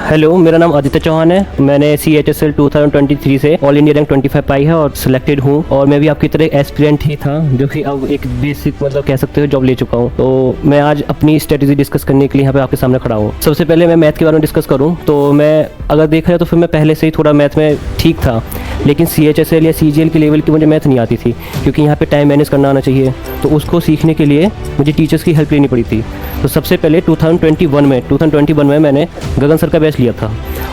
Hello, मेरा नाम आदित्य चौहान है। मैंने CHSL 2023 से ऑल इंडिया रैंक 25 पाई है और सिलेक्टेड हूँ। और मैं भी आपकी तरह एस्पिरेंट ही था, जो कि अब एक बेसिक मतलब कह सकते हो जॉब ले चुका हूँ। तो मैं आज अपनी स्ट्रेटेजी डिस्कस करने के लिए यहाँ पे आपके सामने खड़ा हूँ। सबसे पहले मैं मैथ के बारे में डिस्कस करूँ तो मैं अगर देखा जाए तो फिर मैं पहले से ही थोड़ा मैथ में ठीक था, लेकिन CHSL या CGL के लेवल की मुझे मैथ नहीं आती थी, क्योंकि यहाँ पे टाइम मैनेज करना आना चाहिए। तो उसको सीखने के लिए मुझे टीचर्स की हेल्प लेनी पड़ी थी। तो सबसे पहले 2021 में मैंने गगन सर का बैच लिया था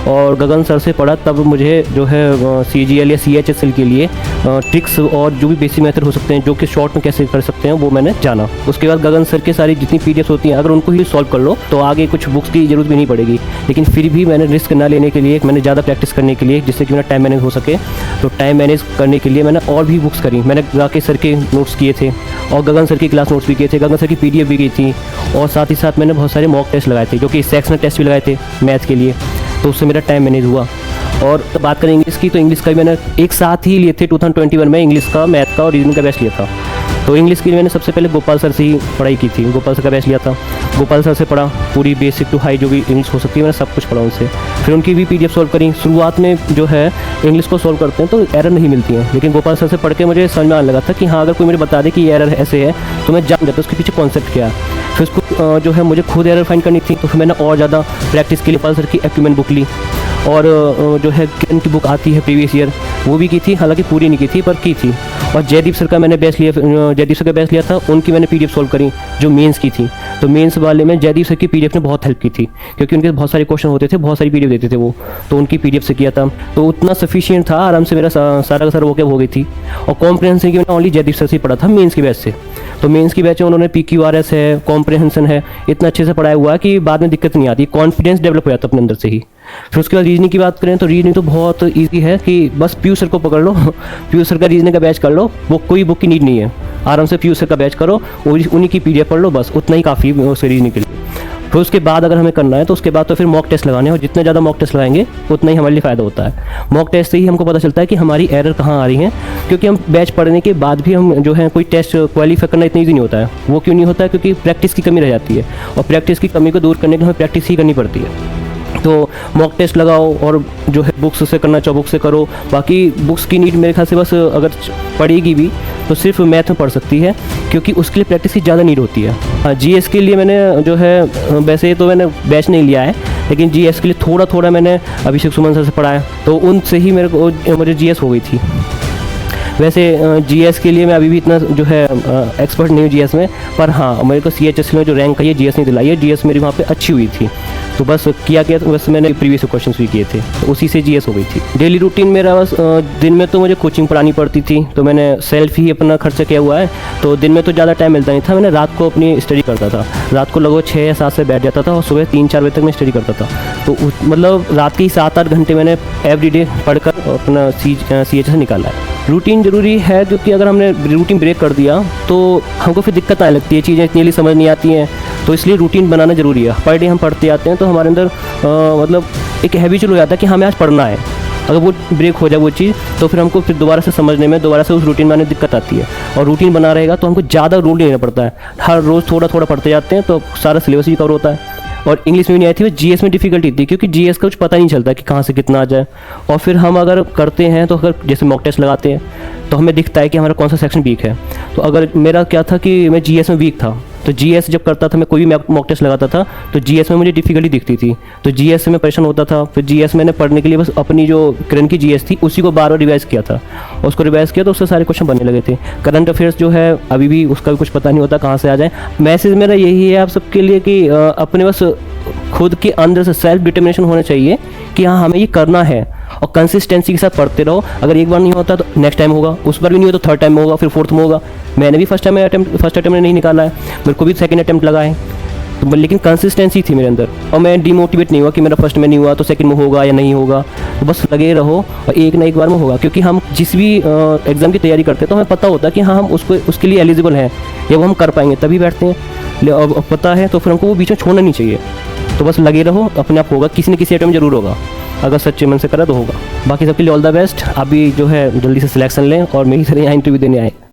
और गगन सर से पढ़ा। तब मुझे जो है CGL या CHSL के लिए ट्रिक्स और जो भी बेसिक मेथड हो सकते हैं जो कि शॉर्ट में कैसे कर सकते हैं वो मैंने जाना। उसके बाद गगन सर के सारी जितनी PDFs होती हैं अगर उनको ही सॉल्व कर लो तो आगे कुछ बुक्स की ज़रूरत भी नहीं पड़ेगी। लेकिन फिर भी मैंने रिस्क ना लेने के लिए, मैंने ज़्यादा प्रैक्टिस करने के लिए, जिससे कि मेरा टाइम मैनेज हो सके, तो टाइम मैनेज करने के लिए मैंने और भी बुक्स करी। मैंने राकेश सर के नोट्स किए थे और गगन सर की क्लास नोट्स भी किए थे, गगन सर की PDF भी की थी, और साथ ही साथ मैंने बहुत सारे मॉक टेस्ट लगाए थे, जो कि सेक्शनल टेस्ट भी लगाए थे मैथ के लिए। तो उससे मेरा टाइम मैनेज हुआ। और तो बात करें इंग्लिश की, तो इंग्लिश का भी मैंने एक साथ ही लिए थे 2021 में, इंग्लिश का, मैथ का और रीजनिंग का बैच लिया था। तो इंग्लिश के लिए मैंने सबसे पहले गोपाल सर से ही पढ़ाई की थी, गोपाल सर का बैच लिया था। गोपाल सर से पढ़ा पूरी बेसिक टू हाई जो भी इंग्लिश हो सकती है, मैंने सब कुछ पढ़ा उनसे। फिर उनकी भी PDF सॉल्व करी। शुरुआत में जो है इंग्लिश को सॉल्व करते हैं तो एरर नहीं मिलती है, लेकिन गोपाल सर से पढ़ के मुझे समझ में आने लगा था कि हाँ, अगर कोई मुझे बता दे कि ये एरर ऐसे है तो मैं जान जाता उसके पीछे कॉन्सेप्ट क्या है। फिर उसको जो है मुझे खुद एरर फाइंड करनी थी, तो फिर मैंने और ज़्यादा प्रैक्टिस के लिए गोपाल सर की एक्यूमेन बुक ली, और जो है किरण की बुक आती है प्रीवियस ईयर, वो भी की थी, हालांकि पूरी नहीं की थी पर की थी। और जयदीप सर का मैंने बैच लिया, जयदीप सर का बैच लिया था, उनकी मैंने PDF सॉल्व करी जो मेंस की थी। तो मेंस वाले में जयदीप सर की PDF ने बहुत हेल्प की थी, क्योंकि उनके बहुत सारे क्वेश्चन होते थे, बहुत सारी PDF देते थे वो, तो उनकी PDF से किया था। तो उतना सफिशियंट था, आराम से मेरा सारा का सारा वो क्या हो गई थी। और कॉम्प्रहेंशन की मैंने ओनली जयदीप सर से पढ़ा था मेंस की बैच से। तो मेंस की बैच में उन्होंने PQRS है, कॉम्प्रहेंशन है, इतना अच्छे से पढ़ाया हुआ है कि बाद में दिक्कत नहीं आती, कॉन्फिडेंस डेवलप हो जाता अपने अंदर से ही। फिर उसके बाद रीजनिंग की बात करें तो रीजनिंग तो बहुत इजी है कि बस पीयूष सर को पकड़ लो, पीयूष सर का रीजनिंग का बैच कर लो, वो कोई बुक की नीड नहीं है, आराम से पीयूष सर का बैच करो, उन्हीं की PDF पढ़ लो, बस उतना ही काफ़ी है उसके रीजनिंग के लिए। फिर उसके बाद अगर हमें करना है तो उसके बाद तो फिर मॉक टेस्ट लगाने हैं, और जितने ज़्यादा मॉक टेस्ट लगाएंगे उतना ही हमारे लिए फ़ायदा होता है। मॉक टेस्ट से ही हमको पता चलता है कि हमारी एरर कहाँ आ रही है, क्योंकि हम बैच पढ़ने के बाद भी हम जो है कोई टेस्ट क्वालिफाई करना इतना ईजी नहीं होता है। वो क्यों नहीं होता है? क्योंकि प्रैक्टिस की कमी रह जाती है, और प्रैक्टिस की कमी को दूर करने के लिए हमें प्रैक्टिस ही करनी पड़ती है। तो मॉक टेस्ट लगाओ, और जो है बुक्स से करना चाहो बुक से करो। बाकी बुक्स की नीड मेरे ख्याल से बस अगर पढ़ेगी भी तो सिर्फ मैथ में पढ़ सकती है, क्योंकि उसके लिए प्रैक्टिस की ज़्यादा नीड होती है। हाँ, GS के लिए मैंने जो है, वैसे तो मैंने बैच नहीं लिया है, लेकिन GS के लिए थोड़ा थोड़ा मैंने अभिषेक सुमन सर से पढ़ा है, तो उनसे ही मुझे GS हो गई थी। वैसे GS के लिए मैं अभी भी इतना जो है एक्सपर्ट नहीं हूँ GS में, पर हाँ, मेरे को CHSL में जो रैंक आई है GS नहीं दिलाई है, GS मेरी वहाँ पे अच्छी हुई थी। तो बस किया गया, तो बस मैंने प्रीवियस क्वेश्चन भी किए थे, तो उसी से GS हो गई थी। डेली रूटीन मेरा बस दिन में तो मुझे कोचिंग पढ़ानी पड़ती थी, तो मैंने सेल्फ ही अपना खर्चा किया हुआ है, तो दिन में तो ज़्यादा टाइम मिलता नहीं था। मैंने रात को अपनी स्टडी करता था, रात को लगभग 6 या 7 से बैठ जाता था, और सुबह 3-4 बजे तक मैं स्टडी करता था। तो मतलब रात के 7-8 घंटे मैंने एवरीडे पढ़कर अपना CHSL निकाला है। रूटीन ज़रूरी है, क्योंकि अगर हमने रूटीन ब्रेक कर दिया तो हमको फिर दिक्कत आने लगती है, चीज़ें इतनी जल्दी समझ नहीं आती हैं। तो इसलिए रूटीन बनाना ज़रूरी है। पर डे हम पढ़ते आते हैं तो हमारे अंदर मतलब एक हैबिचुअल हो जाता है कि हमें आज पढ़ना है। अगर वो ब्रेक हो जाए वो चीज़, तो फिर हमको फिर दोबारा से समझने में, दोबारा से उस रूटीन में आने दिक्कत आती है। और रूटीन बना रहेगा तो हमको ज़्यादा रूल नहीं लेना पड़ता है, हर रोज़ थोड़ा थोड़ा पढ़ते जाते हैं, तो सारा सिलेबस भी कवर होता है। और इंग्लिश में भी नहीं आई थी, वो GS में डिफ़िकल्टी थी, क्योंकि GS का कुछ पता नहीं चलता कि कहाँ से कितना आ जाए। और फिर हम अगर करते हैं तो अगर जैसे मॉक टेस्ट लगाते हैं तो हमें दिखता है कि हमारा कौन सा सेक्शन वीक है। तो अगर मेरा क्या था कि मैं GS में वीक था, तो GS जब करता था, मैं कोई भी मॉक टेस्ट लगाता था तो GS में मुझे डिफ़िकल्टी दिखती थी, तो GS से मैं परेशान होता था। फिर GS मैंने पढ़ने के लिए बस अपनी जो किरण की GS थी उसी को बार बार रिवाइज़ किया था, और उसको रिवाइज़ किया तो उससे सारे क्वेश्चन बनने लगे थे। करंट अफेयर्स जो है अभी भी उसका भी कुछ पता नहीं होता कहाँ से आ जाए। मैसेज मेरा यही है आप सबके लिए कि अपने बस खुद के अंदर से सेल्फ डिटर्मिनेशन होना चाहिए कि हाँ, हमें ये करना है, और कंसिस्टेंसी के साथ पढ़ते रहो। अगर एक बार नहीं होता तो नेक्स्ट टाइम होगा, उस बार भी नहीं हो तो थर्ड टाइम में होगा, फिर फोर्थ में होगा। मैंने भी फर्स्ट अटैम्प्ट में नहीं निकाला है, मेरे को भी सेकंड अटैम्प्ट लगा है, तो लेकिन कंसिस्टेंसी थी मेरे अंदर, और मैं डिमोटिवेट नहीं हुआ कि मेरा फर्स्ट में नहीं हुआ तो सेकंड में होगा या नहीं होगा। तो बस लगे रहो, और एक ना एक बार में होगा, क्योंकि हम जिस भी एग्ज़ाम की तैयारी करते हैं तो हमें पता होता है कि हाँ, हम उसके लिए एलिजिबल हैं या वो हम कर पाएंगे, तभी बैठते हैं। अब पता है तो फिर हमको वो बीच में छोड़ना नहीं चाहिए। तो बस लगे रहो, अपने आप होगा, किसी न किसी अटैम्प्ट जरूर होगा, अगर सच्चे मन से करा तो होगा। बाकी सबके लिए ऑल द बेस्ट। अभी जो है जल्दी से सिलेक्शन लें और मेरी तरह यहाँ इंटरव्यू देने आए।